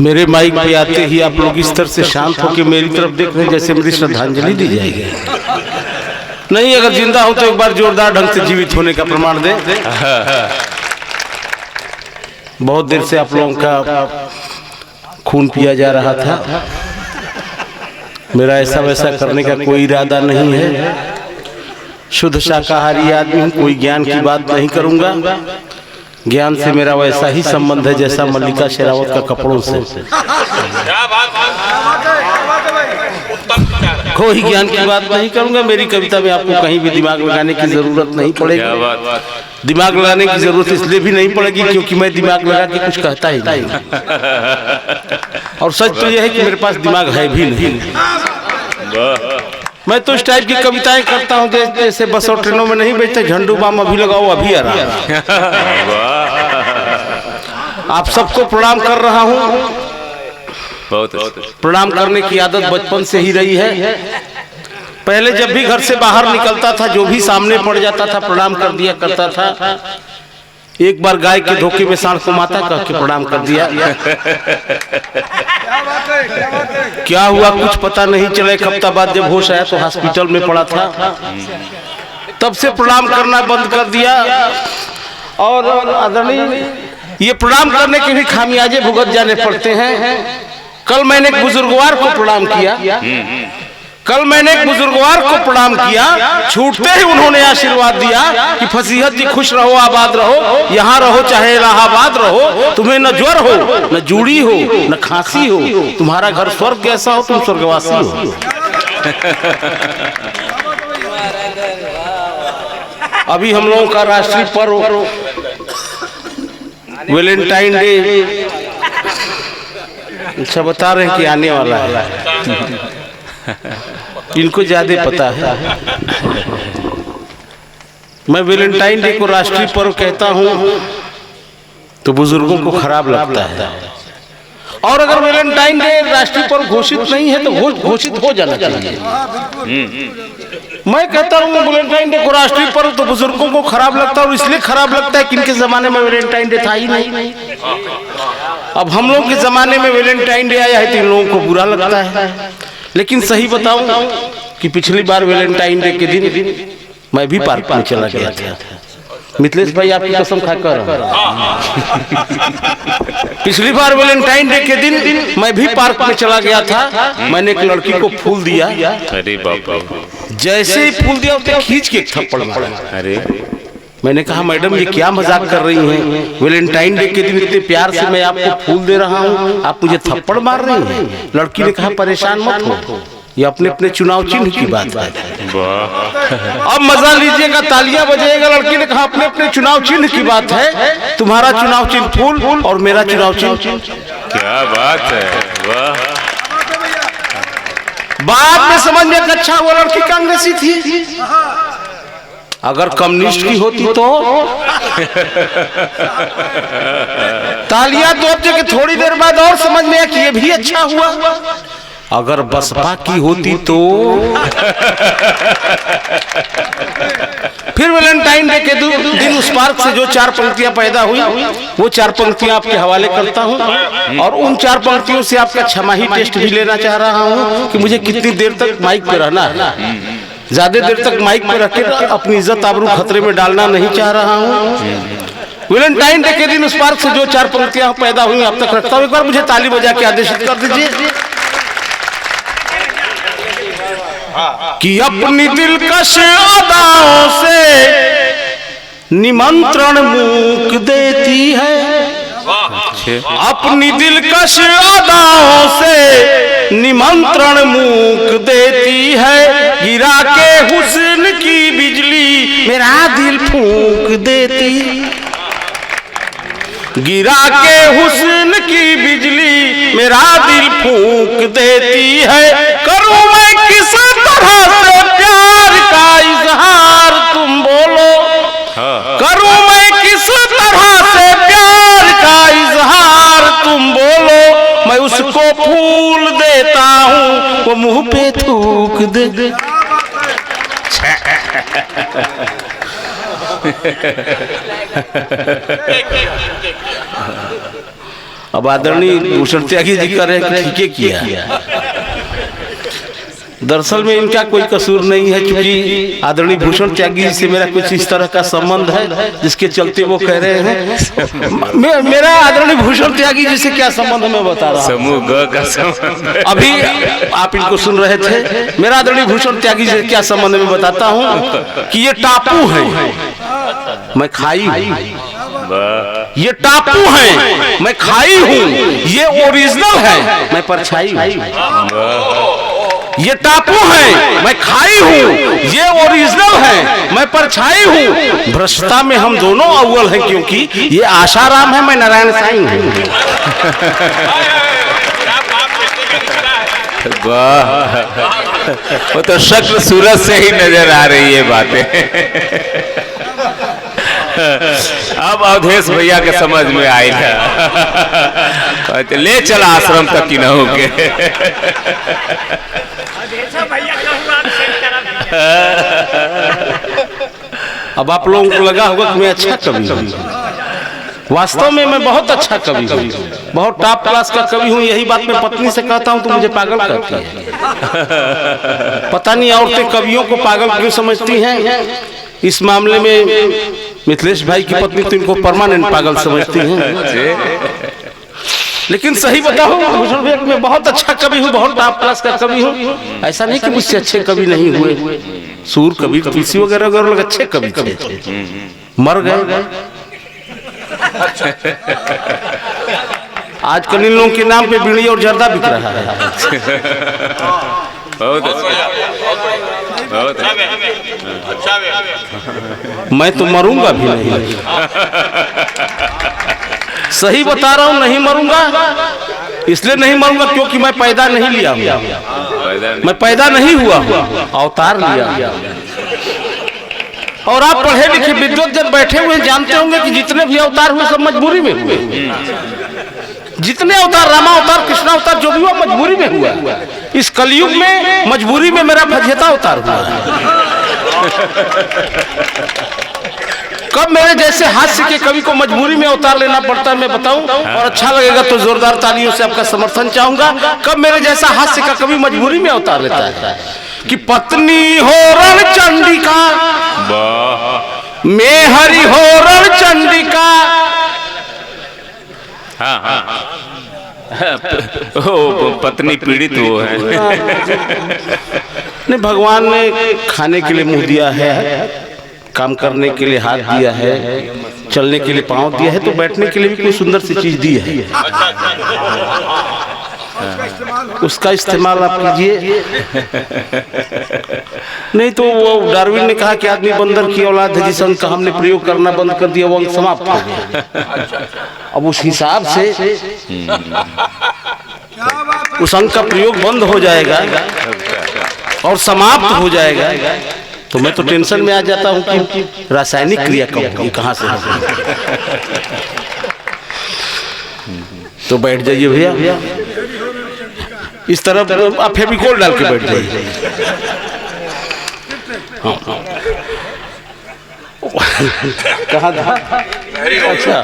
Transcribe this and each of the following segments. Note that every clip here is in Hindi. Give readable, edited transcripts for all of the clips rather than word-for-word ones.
मेरे माइक पे आते ही आप लोग इस तरह से शांत होकर मेरी तरफ देख रहे हैं जैसे मेरी श्रद्धांजलि दी जाएगी। नहीं, अगर जिंदा हो तो एक बार जोरदार ढंग से जीवित होने का प्रमाण दे। बहुत देर से आप लोगों का खून पिया जा रहा था। मेरा ऐसा वैसा करने का कोई इरादा नहीं है। शुद्ध शाकाहारी आदमी हूँ, कोई ज्ञान की बात नहीं करूंगा। ज्ञान से मेरा वैसा ही संबंध है जैसा मल्लिका शेरावत का कपड़ों से। कोई ज्ञान की बात नहीं करूंगा। मेरी कविता में आपको कहीं भी दिमाग लगाने की जरूरत नहीं पड़ेगी। दिमाग लगाने की जरूरत इसलिए भी नहीं पड़ेगी क्योंकि मैं दिमाग लगा के कुछ कहता ही नहीं। और सच तो यह है कि मेरे पास दिमाग है भी नहीं। मैं तो इस टाइप की कविताएं करता हूँ जैसे बस और ट्रेनों में नहीं बेचते, झंडू बाम अभी लगाओ अभी आ रहा। आप सबको प्रणाम कर रहा हूँ। प्रणाम करने की आदत बचपन से ही रही है। पहले जब भी घर से बाहर निकलता था, जो भी सामने पड़ जाता था प्रणाम कर दिया करता था। एक बार गाय के धोखे में सांड को माता कह के प्रणाम कर दिया। क्या हुआ कुछ पता नहीं चला। एक हफ्ता बाद जब होश आया तो हॉस्पिटल में पड़ा था। तब से प्रणाम करना बंद कर दिया। और आदरणीय, ये प्रणाम करने के भी खामियाजे भुगत जाने पड़ते हैं। कल मैंने एक बुजुर्गवार को प्रणाम किया। छूटते ही उन्होंने आशीर्वाद दिया कि फसीहत जी खुश रहो, आबाद रहो, यहाँ रहो चाहे इलाहाबाद रहो, तुम्हें न ज्वर हो, न जूड़ी हो, न खांसी हो, तुम्हारा घर स्वर्ग जैसा हो, तुम स्वर्गवासी हो। अभी हम लोगों का राष्ट्रीय पर्व वैलेंटाइन डे, अच्छा बता रहे हैं कि आने वाला है। इनको ज्यादा पता है। मैं वैलेंटाइन डे को राष्ट्रीय पर्व कहता हूँ तो बुजुर्गों को खराब लगता है। और अगर वैलेंटाइन डे राष्ट्रीय पर्व घोषित नहीं है तो घोषित हो जाना चाहिए। मैं कहता हूँ वैलेंटाइन डे को राष्ट्रीय पर्व तो बुजुर्गों को खराब लगता है। और इसलिए खराब लगता है कि इनके जमाने में वैलेंटाइन डे था ही नहीं। अब हम लोग के जमाने में वैलेंटाइन डे आया है तो इन लोगों को बुरा लगता है। लेकिन सही बताऊं कि पिछली बार वैलेंटाइन डे के दिन मैं भी पार्क में चला गया था। मिथिलेश भाई आपकी कसम खाकर पिछली बार वैलेंटाइन डे के दिन मैं भी पार्क में चला गया था। मैंने एक लड़की को फूल दिया। अरे बाप, जैसे ही फूल दिया उसे खींच के एक थप्पड़ मारा। अरे मैंने कहा मैडम ये क्या मजाक कर रही हैं? वैलेंटाइन डे के दिन इतने प्यार से मैं आपको फूल दे रहा हूँ, आप मुझे थप्पड़ मार रही हैं। लड़की ने कहा परेशान मत हो, ये अपने अपने चुनाव चिन्ह की बात है। अब मजा लीजिएगा, तालियां बजाएगा। लड़की ने कहा अपने अपने चुनाव चिन्ह की बात है। तुम्हारा चुनाव चिन्ह फूल और मेरा चुनाव चिन्ह। क्या बात है, वाह। बाद में समझ में अच्छा वो लड़की कांग्रेसी थी। अगर कम्युनिस्ट की होती तो तालियां तो अब जगह थोड़ी देर बाद और समझ में आया कि ये भी अच्छा हुआ। अगर बसपा की होती तो फिर वैलेंटाइन डे के दिन उस पार्क से जो 4 पंक्तियां पैदा हुई वो 4 पंक्तियां आपके हवाले करता हूं। और उन 4 पंक्तियों से आपका छमाही टेस्ट भी लेना चाह रहा हूं कि मुझे कितनी देर तक माइक पे रहना है। ज्यादा देर तक माइक पे रख के अपनी इज्जत आबरू खतरे में डालना नहीं चाह रहा हूँ। वैलेंटाइन डे के दिन उस पार्क से जो 4 पंक्तियां पैदा हुई अब तक रखता हूँ। एक बार मुझे ताली बजा के आदेशित कर दीजिए कि अपनी दिलकश अदाओं से निमंत्रण मूक देती है। अपनी दिलकश अदाओं से निमंत्रण मूक देती है। गिरा के हुस्न की बिजली मेरा दिल फूंक देती। गिरा के हुस्न की बिजली मेरा दिल फूंक देती है। करूं मैं किस तरह से प्यार का इजहार तुम बोलो। करूं मैं किस तरह से प्यार का इजहार तुम बोलो। मैं उसको फूल देता हूँ वो मुंह पे थूक दे। अब आदरणीय भूषण त्यागी जी कह रहे हैं कि ठीक किया। दरअसल में इनका कोई कसूर नहीं है, क्योंकि आदरणीय भूषण त्यागी जी से मेरा कुछ इस तरह का संबंध है जिसके चलते वो कह रहे हैं। मेरा आदरणीय भूषण त्यागी जी से क्या संबंध मैं बता रहा हूँ। समूह ग का संबंध। अभी आप इनको सुन रहे थे। मेरा आदरणीय भूषण त्यागी से क्या संबंध में बताता हूँ कि ये टापू है, मैं खाई हूँ। ये टापू है, मैं खाई हूँ। ये ओरिजिनल है, मैं परछाई हूँ। ये टापू है, मैं खाई हूँ। ये ओरिजिनल है, मैं परछाई हूँ। भ्रष्टता में हम दोनों अव्वल हैं, क्योंकि ये आशाराम है, मैं नारायण साईं हूँ। वाह, वो तो शक्ल सूरत से ही नजर आ रही है बातें। अब अवधेश भैया के समझ में आई था, ले चला आश्रम तक की न होके। अब आप लोगों को लगा होगा कि मैं अच्छा कवि हूँ। वास्तव में मैं बहुत अच्छा कवि हूँ, बहुत टॉप क्लास का कवि हूँ। यही बात मैं पत्नी से कहता हूँ तो मुझे पागल कहती है। पता नहीं औरतें कवियों को पागल क्यों समझती हैं। इस मामले में मिथिलेश भाई की पत्नी तो इनको परमानेंट पागल समझती हैं। लेकिन सही बताओ भूषण भैया, मैं बहुत अच्छा कवि हूँ, बहुत टॉप क्लास का कवि हूँ। ऐसा नहीं कि मुझसे अच्छे कवि नहीं हुए। सूर कवि, तुलसी वगैरह वगैरह लोग अच्छे कवि थे, मर गए। आजकल इन लोगों के नाम पे बीड़ी और जर्दा बिक रहा है। बहुत अच्छा। मैं तो मरूंगा भी नहीं। सही बता रहा हूँ, नहीं मरूंगा। इसलिए नहीं मरूंगा क्योंकि मैं पैदा नहीं लिया हूँ, मैं पैदा नहीं हुआ हूँ, अवतार लिया। और आप पढ़े लिखे विद्वत जब बैठे हुए जानते होंगे कि जितने भी अवतार हुए सब मजबूरी में हुए। जितने अवतार, रामा अवतार, कृष्णा अवतार, जो भी हुआ मजबूरी में हुआ। इस कलयुग में मजबूरी में मेरा फजेता अवतार हुआ। कब मेरे जैसे हास्य के कवि को मजबूरी में अवतार लेना पड़ता है मैं बताऊं, और अच्छा लगेगा तो जोरदार तालियों से आपका समर्थन चाहूंगा। कब मेरे जैसा हास्य का कवि मजबूरी में अवतार लेता है कि पत्नी हो रण चंडिका, मैं हरि हो रण चंडिका। पत्नी पीड़ित वो है। नहीं, भगवान ने खाने के लिए मुंह दिया है, काम करने के लिए हाथ दिया है, चलने के लिए पांव दिया है, तो बैठने के लिए भी कोई सुंदर सी चीज दी है। उसका इस्तेमाल आप कीजिए। नहीं तो वो डार्विन ने कहा कि आदमी बंदर की औलाद है, जिस अंग का हमने प्रयोग करना बंद कर दिया वो अंग समाप्त हो गया। अब उस हिसाब से उस अंग का प्रयोग बंद हो जाएगा और समाप्त हो जाएगा, तो मैं तो टेंशन में आ जाता हूँ कि रासायनिक क्रिया कब होगी, कहाँ से होगी। तो बैठ जाइए भैया, इस तरफ आप फेविकोल डाल के बैठ जाइए। कहाँ था? अच्छा,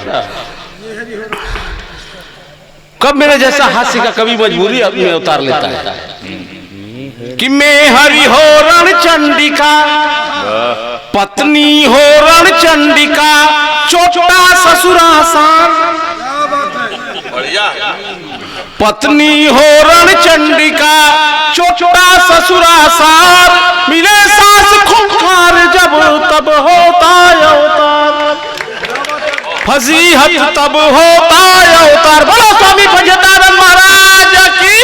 कब मेरे जैसा हास्य का कवि मजबूरी अपने अवतार लेता है कि मैं हरि हो रण चंडिका, पत्नी हो रण चंडिका, छोटा ससुरासान। पत्नी हो रण चंडिका, छोटा ससुरासार, मिले सास खूंखार जब तब होता अवतार, फजीहत तब होता अवतार। बोलो स्वामी फजतानंद महाराज की।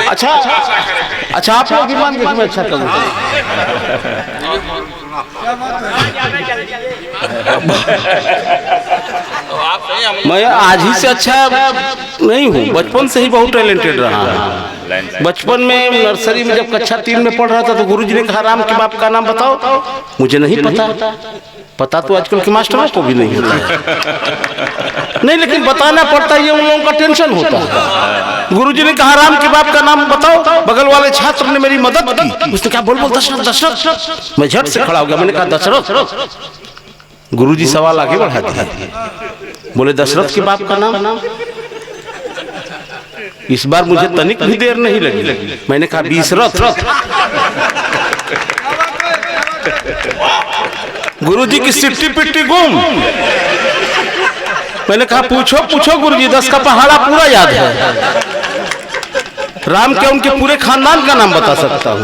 अच्छा अच्छा, आप लोग ईमान देखिए, मैं अच्छा करूँ। मैं आज ही से अच्छा नहीं हूँ, बचपन से ही बहुत टैलेंटेड रहा हूँ। बचपन में नर्सरी में जब कक्षा 3 में पढ़ रहा था तो गुरुजी ने कहा राम के बाप का नाम बताओ। मुझे नहीं पता तो आजकल के मास्टरों को भी नहीं होता है। नहीं, लेकिन बताना पड़ता है, ये उन लोगों का टेंशन होता है। गुरुजी ने कहा राम के बाप का नाम बताओ। बगल वाले छात्र ने मेरी मदद की। उसने कहा बोल दशरथ दशरथ। मैं झट से खड़ा हो गया, मैंने कहा दशरथ। गुरुजी सवाल आगे बढ़ा दिया, बोले दशरथ के बाप का नाम। इस बार मुझे तनिक भी देर नहीं लगी, मैंने कहा बीसरथ। गुरुजी की सिट्टी पिट्टी गुम। मैंने कहा पूछो पूछो गुरुजी, 10 का पहाड़ा पूरा याद है। राम के उनके पूरे खानदान का नाम बता सकता हूँ।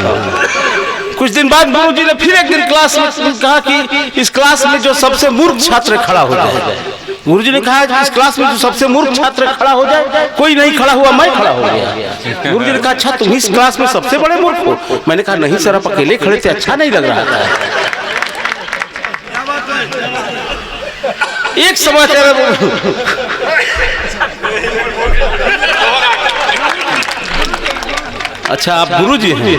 कुछ दिन बाद गुरुजी ने फिर एक दिन क्लास में कहा कि इस क्लास में जो सबसे मूर्ख छात्र खड़ा हो जाए। गुरुजी ने कहा इस क्लास में जो सबसे मूर्ख छात्र खड़ा हो जाए। कोई नहीं खड़ा हुआ, मैं खड़ा हो गया। गुरुजी ने कहा अच्छा तुम इस क्लास में सबसे बड़े मूर्ख हो। मैंने कहा नहीं सर, आप अकेले खड़े थे, अच्छा नहीं लग रहा था। एक समाचार अच्छा आप गुरुजी हैं।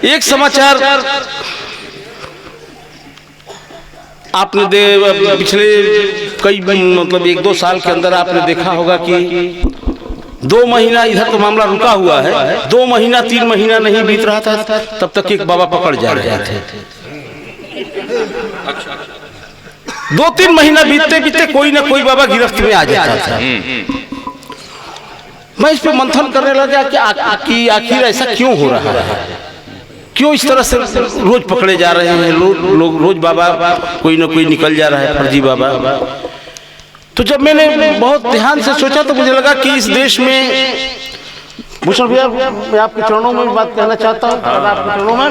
एक समाचार आपने पिछले कई मतलब 1-2 साल के अंदर आपने देखा होगा कि 2 महीना इधर तो मामला रुका हुआ है, 2 महीना 3 महीना नहीं बीत रहा था तब तक एक बाबा पकड़ जा रहे थे। 2-3 महीना बीतते बीतते कोई ना कोई बाबा गिरफ्त में आ जाता था। मैं इस पे मंथन करने लगा कि आखिर ऐसा क्यों हो रहा है, क्यों इस तरह से रोज पकड़े जा रहे हैं लोग, रोज बाबा कोई ना कोई निकल जा रहा है, फर्जी बाबा। तो जब मैंने बहुत ध्यान से सोचा तो मुझे लगा कि इस देश में, भूषण भैया मैं आपके चरणों में बात कहना चाहता हूँ, आपके चरणों में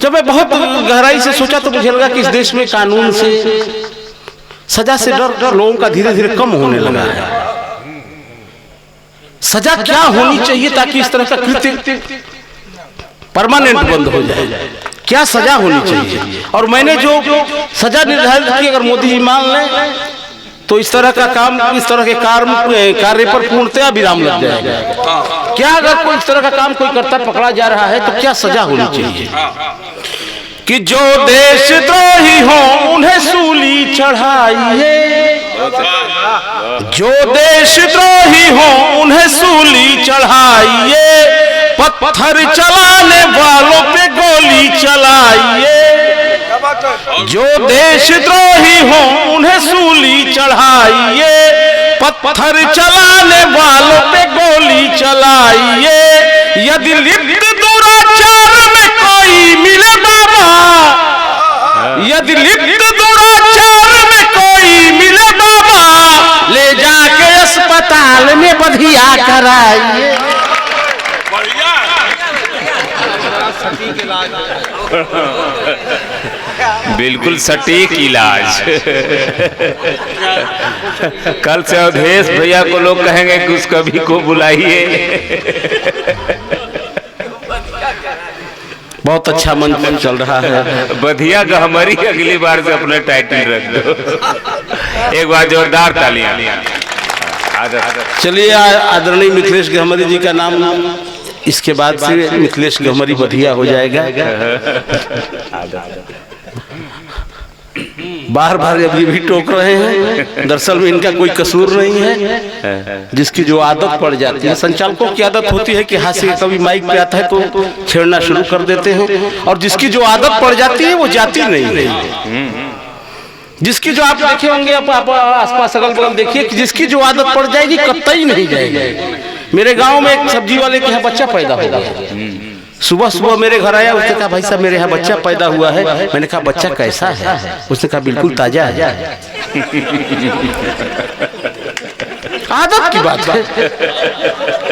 जब मैं बहुत गहराई से सोचा तो मुझे लगा कि इस देश में कानून से, सजा से डर लोगों का धीरे धीरे कम होने लगा है। सजा क्या होनी चाहिए ताकि इस तरह का कृत्य परमानेंट बंद हो जाए, क्या सजा होनी चाहिए। और मैंने जो सजा निर्धारित की, अगर मोदी जी मान लें तो इस तरह का काम, इस तरह के कार्य पर पूर्णतया विराम लग जाएगा। क्या अगर कोई इस तरह का काम कोई करता पकड़ा जा रहा है तो क्या सजा होनी चाहिए कि जो देशद्रोही हो उन्हें सूली चढ़ाइए, जो देशद्रोही हो उन्हें सूली चढ़ाइए, पत्थर चलाने वालों पे गोली चलाइए, जो देशद्रोही हो उन्हें सूली चढ़ाइए, पत्थर चलाने वालों पे गोली चलाइए। यदि लिप्त दुराचार में कोई मिले बाबा, यदि लिप्त दुराचार में कोई मिले बाबा, ले जाके अस्पताल में बधिया कराइए। बिल्कुल सटीक इलाज। कल से अवधेश भैया को लोग कहेंगे कि उस कवि को बुलाइए। बहुत अच्छा मंच चल रहा है। बधिया गहमरी अगली बार से अपना टाइटल रख दो। एक बार जोरदार तालियां। चलिए आदरणीय मिथिलेश गहमरी जी का नाम इसके बाद से मिथिलेश गहमरी बधिया हो जाएगा। बार बार अब ये भी टोक रहे हैं, दरअसल में इनका कोई कसूर नहीं है। जिसकी जो आदत पड़ जाती है, संचालकों की आदत होती है कि हाथ से कभी माइक पे आता है तो छेड़ना शुरू कर देते हैं, और जिसकी जो आदत पड़ जाती है वो जाती नहीं है। जिसकी जो आप देखे होंगे, आप आसपास अगल बगल देखिए कि जिसकी जो आदत पड़ जाएगी कतई नहीं जाएगी। मेरे गांव में एक सब्जी वाले के यहाँ बच्चा पैदा हो गया। सुबह सुबह मेरे घर आया, उसने कहा भाई साहब मेरे यहाँ बच्चा पैदा हुआ है। मैंने कहा बच्चा कैसा है? उसने कहा बिल्कुल ताजा है। आदत की बात है,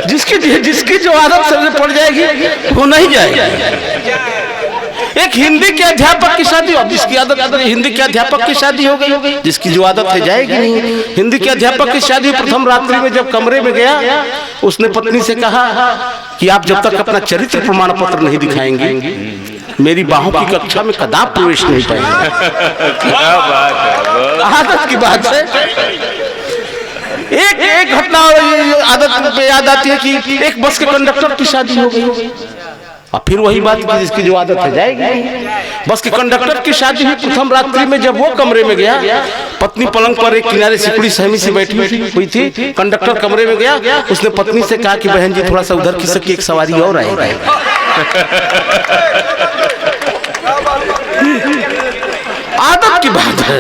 जिसकी जो आदत सबसे पड़ जाएगी वो नहीं जाएगी। एक हिंदी के अध्यापक की शादी, अब जिसकी आदत हिंदी के अध्यापक की शादी हो गई, जिसकी जो आदत है जाएगी नहीं। हिंदी के अध्यापक की शादी प्रथम रात्रि में जब कमरे में गया, उसने पत्नी से कहा कि आप जब तक अपना चरित्र प्रमाण पत्र नहीं दिखाएंगे मेरी बाहों की कक्षा में कदाप प्रवेश नहीं पाएंगे। आदत की बात है। एक घटना आदत पे याद आती है कि एक बस के कंडक्टर की शादी हो गई। और फिर वही बात की जिसकी जो आदत है जाएगी। बस कि कंडक्टर की शादी हुई प्रथम रात्रि में, जब वो कमरे में गया, पत्नी पलंग पर एक किनारे सिकुड़ी सहमी से बैठी हुई थी। कंडक्टर कमरे में गया, उसने पत्नी से कहा कि बहन जी थोड़ा सा उधर खिसक, एक सवारी और आई। आदत की बात है।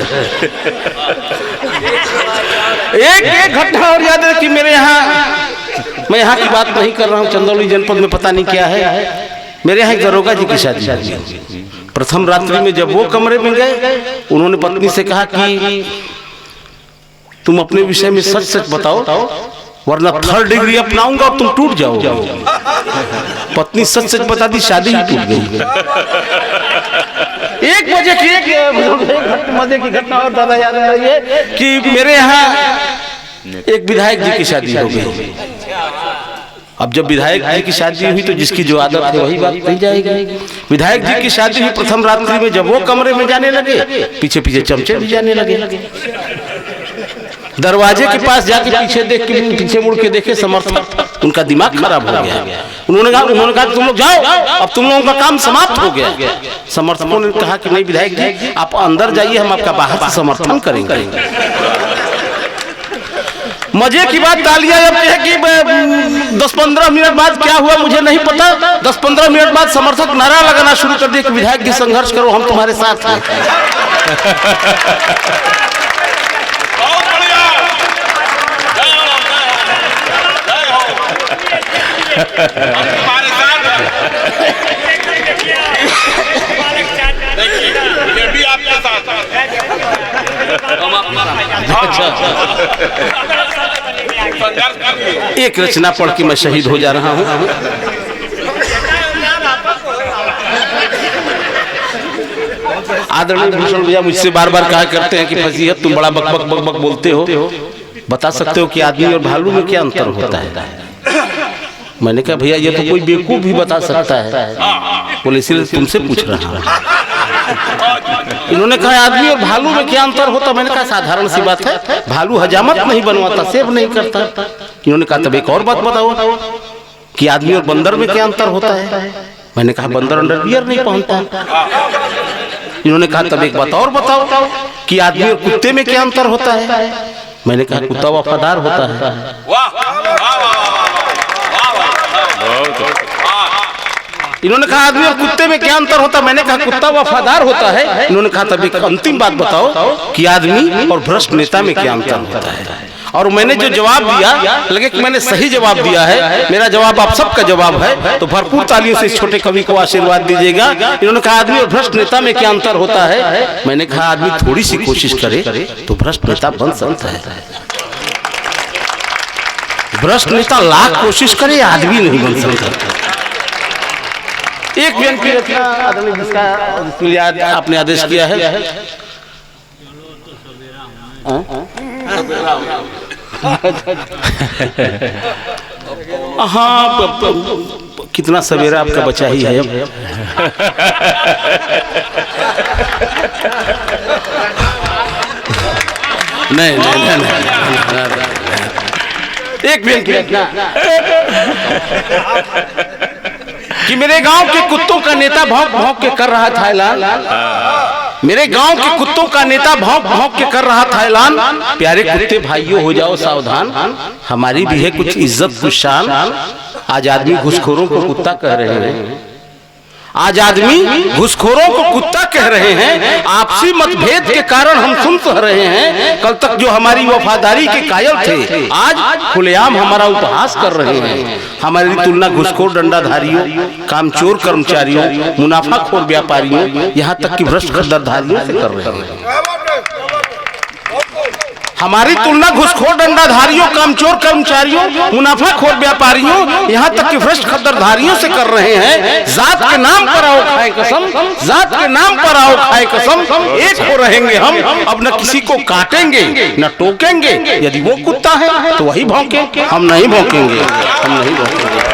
एक घटना और याद है कि मेरे यहाँ, मैं यहाँ की बात नहीं कर रहा हूँ, चंदौली जनपद में पता नहीं क्या है, मेरे यहाँ दरोगा जी की शादी। प्रथम रात्रि में जब वो कमरे में गए, उन्होंने पत्नी से कहा कि तुम अपने विषय में सच सच बताओ, वरना 3rd डिग्री अपनाऊंगा और तुम टूट जाओगे। पत्नी सच सच बता दी, शादी ही टूट गई। 1 बजे की एक मजे की घटना और दादा याद आ रही है कि मेरे यहाँ एक विधायक जी की शादी हो गई। अब जब विधायक जी की शादी हुई तो जिसकी जो आदत है वही बात कही जाएगी। विधायक जी की शादी हुई प्रथम रात्रि में, जब वो कमरे में जाने लगे, पीछे पीछे चमचे भी जाने लगे। दरवाजे के पास जाके पीछे मुड़ के देखे समर्थक, उनका दिमाग खराब हो गया। उन्होंने कहा तुम लोग जाओ, अब तुम लोगों का काम समाप्त हो गया। समर्थकों ने कहा कि नहीं विधायक जी आप अंदर जाइए, हम आपका बाहर से समर्थन करेंगे। मजे की बात तालियां अब है कि 10-15 मिनट बाद क्या हुआ मुझे नहीं पता। 10-15 मिनट बाद समर्थक नारा लगाना शुरू कर दिए कि विधायक जी संघर्ष करो, हम तुम्हारे साथ हैं। ये भी आपके साथ। एक रचना पढ़ के मैं शहीद हो जा रहा हूँ। आदरणीय भूषण भैया मुझसे बार बार कहा करते हैं कि फजीहत तुम बड़ा बक बक बक बक बोलते हो, बता सकते हो कि आदमी और भालू में क्या अंतर होता है? मैंने कहा भैया ये तो कोई बेवकूफ भी बता सकता है। बोले इसलिए तुमसे पूछ रहा हूँ। इन्होंने कहा आदमी और भालू में क्या अंतर होता? मैंने कहा साधारण सी बात है, भालू हजामत नहीं बनवाता, सेव नहीं करता। इन्होंने कहा तब एक और बात बताओ कि आदमी और बंदर में क्या अंतर होता है? मैंने कहा बंदर अंडरवियर नहीं पहनता। इन्होंने कहा तब एक बात और बताओ कि आदमी और कुत्ते में क्या अंतर होता है? मैंने कहा कुत्ता वफादार होता है। इन्होंने कहा आदमी और कुत्ते में क्या अंतर होता? मैंने कहा कुत्ता वफादार होता है। इन्होंने कहा तब एक अंतिम बात बताओ कि आदमी और भ्रष्ट नेता में क्या अंतर होता है? और मैंने जो जवाब दिया, लगे कि मैंने सही जवाब दिया है। मेरा जवाब आप सबका जवाब है, तो भरपूर तालियों से इस छोटे कवि को आशीर्वाद दीजिएगा। इन्होंने कहा आदमी और भ्रष्ट नेता में क्या अंतर होता है? मैंने कहा आदमी थोड़ी सी कोशिश करे तो भ्रष्ट नेता बन सकता है, भ्रष्ट नेता लाख कोशिश करे आदमी नहीं बन सकता। एक व्यंग की रचना आदरणीय जिसका आपने आदेश किया है। हाँ कितना सवेरा आपका बचा ही है। नहीं नहीं नहीं एक व्यंग की रचना कि मेरे गांव के कुत्तों का नेता भौंक भौंक के कर रहा था ऐलान। मेरे गांव के कुत्तों का नेता भौंक भौंक के कर रहा था ऐलान, प्यारे कुत्ते भाइयों हो जाओ सावधान, हमारी भी है कुछ इज्जत कुछ शान। आज आदमी घुसखोरों को कुत्ता कह रहे हैं, आज आदमी घुसखोरों को कुत्ता कह रहे हैं। आपसी मतभेद के कारण हम सुन सह रहे हैं। कल तक जो हमारी वफादारी के कायल थे, आज खुलेआम हमारा उपहास कर रहे हैं। हमारी तुलना घुसखोर डंडाधारियों, कामचोर कर्मचारियों, मुनाफाखोर व्यापारियों, यहाँ तक कि भ्रष्ट खद्दरधारियों से कर रहे हैं। हमारी तुलना घुसखोर डंडाधारियों, कामचोर कर्मचारियों, मुनाफाखोर व्यापारियों, यहाँ तक कि भ्रष्ट खद्दरधारियों से कर रहे हैं। जात के नाम पर आओ खाए कसम, जात के नाम पर आओ खाए कसम, एक हो रहेंगे हम, अब न किसी को काटेंगे न टोकेंगे। यदि वो कुत्ता है तो वही भौंके, हम नहीं भौंकेंगे, हम नहीं भौंकेंगे।